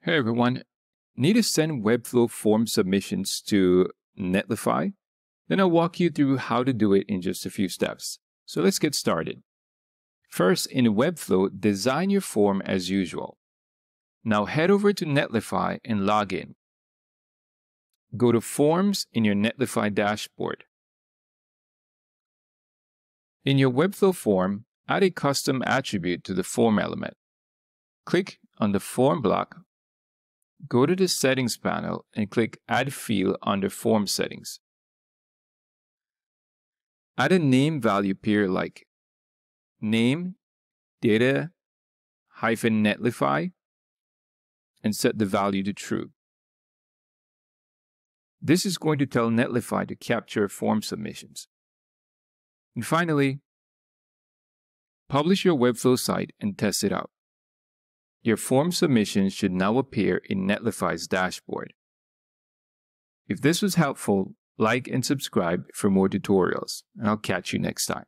Hey everyone, need to send Webflow form submissions to Netlify? Then I'll walk you through how to do it in just a few steps. So let's get started. First, in Webflow, design your form as usual. Now head over to Netlify and log in. Go to Forms in your Netlify dashboard. In your Webflow form, add a custom attribute to the form element. Click on the form block. Go to the Settings panel and click Add Field under Form Settings. Add a name value pair like name data-netlify and set the value to true. This is going to tell Netlify to capture form submissions. And finally, publish your Webflow site and test it out. Your form submissions should now appear in Netlify's dashboard. If this was helpful, like and subscribe for more tutorials, and I'll catch you next time.